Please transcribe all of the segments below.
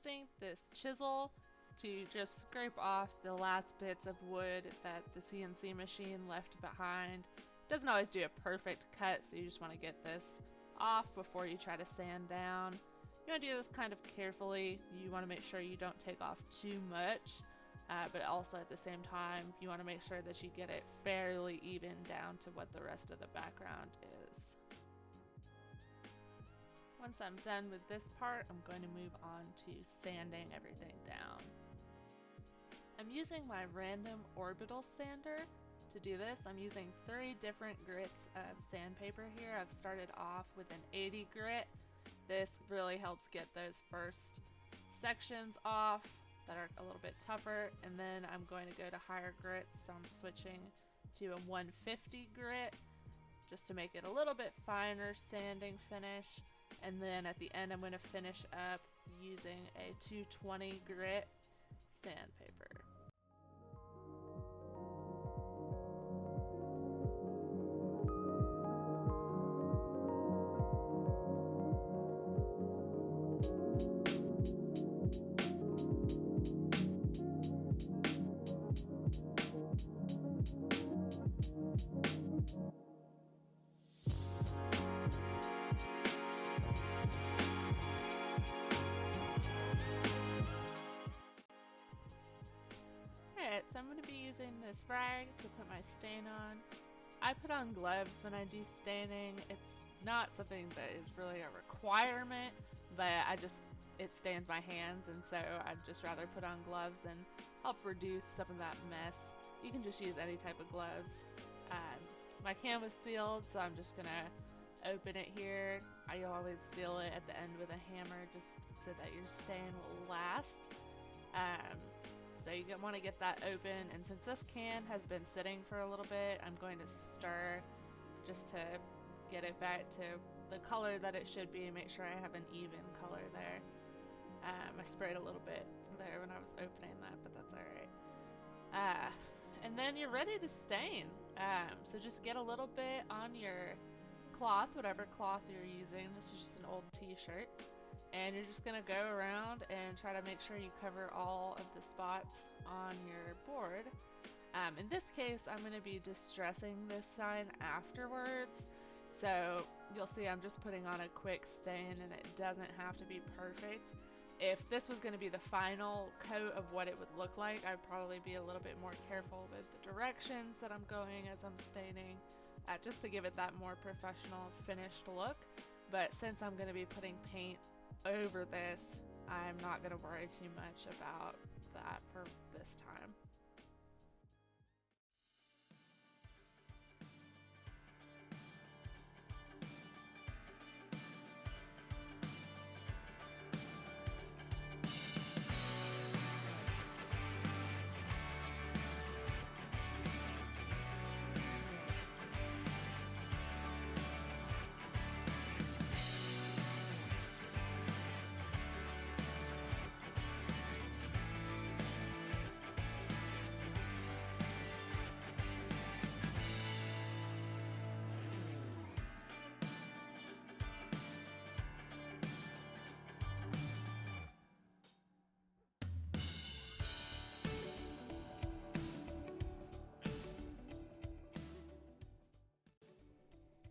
using this chisel to just scrape off the last bits of wood that the CNC machine left behind. Doesn't always do a perfect cut, so you just want to get this off before you try to sand down. You want to do this kind of carefully. You want to make sure you don't take off too much, but also at the same time you want to make sure that you get it fairly even down to what the rest of the background is. Once I'm done with this part, I'm going to move on to sanding everything down. I'm using my random orbital sander to do this. I'm using 3 different grits of sandpaper here. I've started off with an 80 grit. This really helps get those first sections off that are a little bit tougher, and then I'm going to go to higher grits, so I'm switching to a 150 grit just to make it a little bit finer sanding finish. And then at the end I'm going to finish up using a 220 grit sandpaper. Alright, so I'm going to be using this rag to put my stain on. I put on gloves when I do staining. It's not something that is really a requirement, but it stains my hands, and so I'd just rather put on gloves and help reduce some of that mess. You can just use any type of gloves. My can was sealed, so I'm just going to open it here. I always seal it at the end with a hammer just so that your stain will last. So you want to get that open, and since this can has been sitting for a little bit, I'm going to stir just to get it back to the color that it should be and make sure I have an even color there. I sprayed a little bit there when I was opening that, but that's alright. And then you're ready to stain. So just get a little bit on your cloth, whatever cloth you're using. This is just an old t-shirt. And you're just going to go around and try to make sure you cover all of the spots on your board. In this case, I'm going to be distressing this sign afterwards. So you'll see I'm just putting on a quick stain, and it doesn't have to be perfect. If this was going to be the final coat of what it would look like, I'd probably be a little bit more careful with the directions that I'm going as I'm staining, just to give it that more professional finished look. But since I'm going to be putting paint over this, I'm not going to worry too much about that for this time.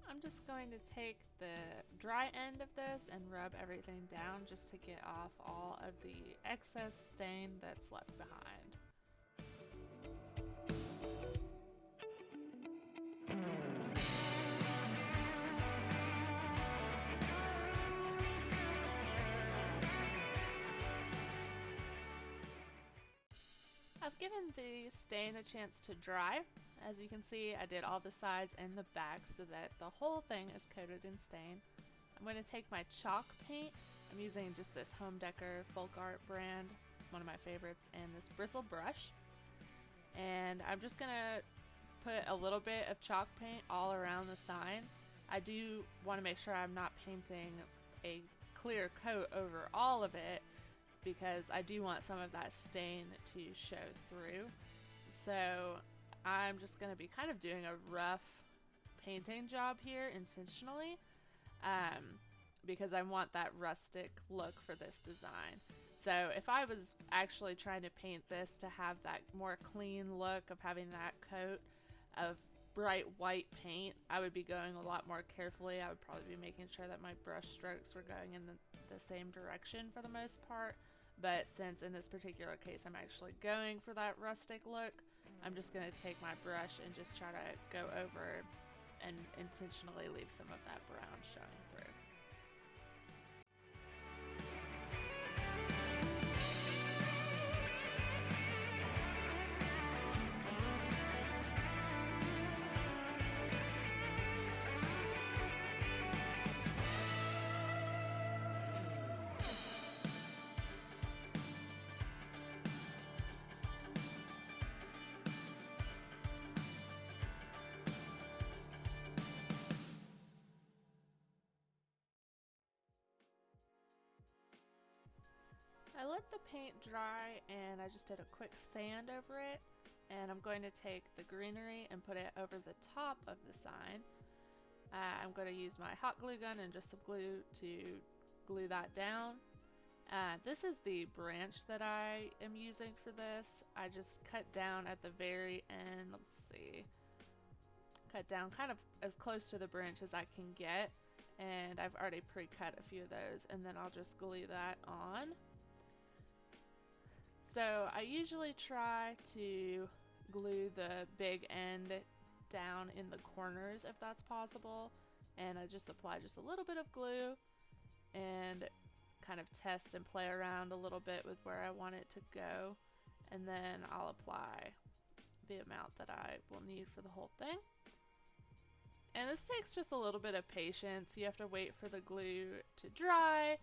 I'm just going to take the dry end of this and rub everything down just to get off all of the excess stain that's left behind. I've given the stain a chance to dry. As you can see, I did all the sides and the back so that the whole thing is coated in stain. I'm going to take my chalk paint. I'm using just this Home Decor Folk Art brand. It's one of my favorites, and this bristle brush. And I'm just going to put a little bit of chalk paint all around the sign. I do want to make sure I'm not painting a clear coat over all of it, because I do want some of that stain to show through. So I'm just going to be kind of doing a rough painting job here intentionally, because I want that rustic look for this design. So if I was actually trying to paint this to have that more clean look of having that coat of bright white paint, I would be going a lot more carefully. I would probably be making sure that my brush strokes were going in the same direction for the most part. But since in this particular case I'm actually going for that rustic look, I'm just going to take my brush and just try to go over and intentionally leave some of that brown showing through. I let the paint dry and I just did a quick sand over it, and I'm going to take the greenery and put it over the top of the sign. I'm going to use my hot glue gun and just some glue to glue that down. This is the branch that I am using for this. I just cut down at the very end, let's see, cut down kind of as close to the branch as I can get, and I've already pre-cut a few of those, and then I'll just glue that on. So I usually try to glue the big end down in the corners if that's possible, and I just apply just a little bit of glue and kind of test and play around a little bit with where I want it to go, and then I'll apply the amount that I will need for the whole thing. And this takes just a little bit of patience. You have to wait for the glue to dry.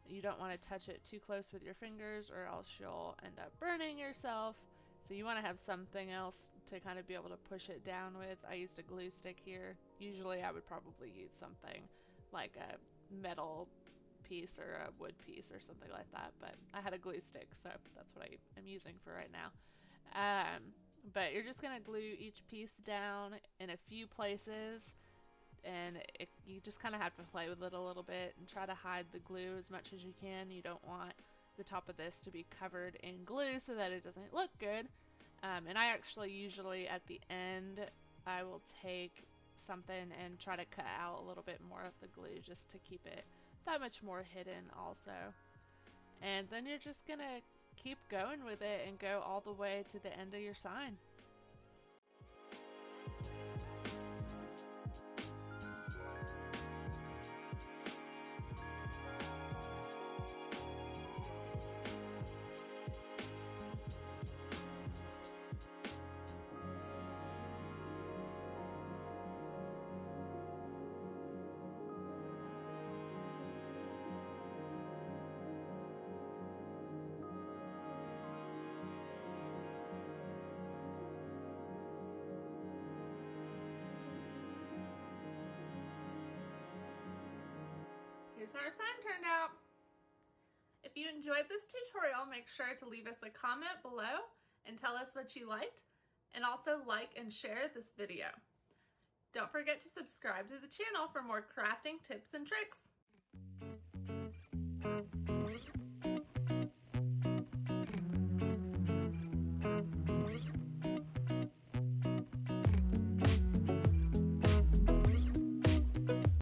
You don't want to touch it too close with your fingers or else you'll end up burning yourself. So you want to have something else to kind of be able to push it down with. I used a glue stick here. Usually I would probably use something like a metal piece or a wood piece or something like that, but I had a glue stick, so that's what I am using for right now. But you're just going to glue each piece down in a few places, and you just kind of have to play with it a little bit and try to hide the glue as much as you can. You don't want the top of this to be covered in glue so that it doesn't look good. And I actually usually at the end I will take something and try to cut out a little bit more of the glue just to keep it that much more hidden also. And then you're just gonna keep going with it and go all the way to the end of your sign. Here's how our sign turned out. If you enjoyed this tutorial, make sure to leave us a comment below and tell us what you liked, and also like and share this video. Don't forget to subscribe to the channel for more crafting tips and tricks.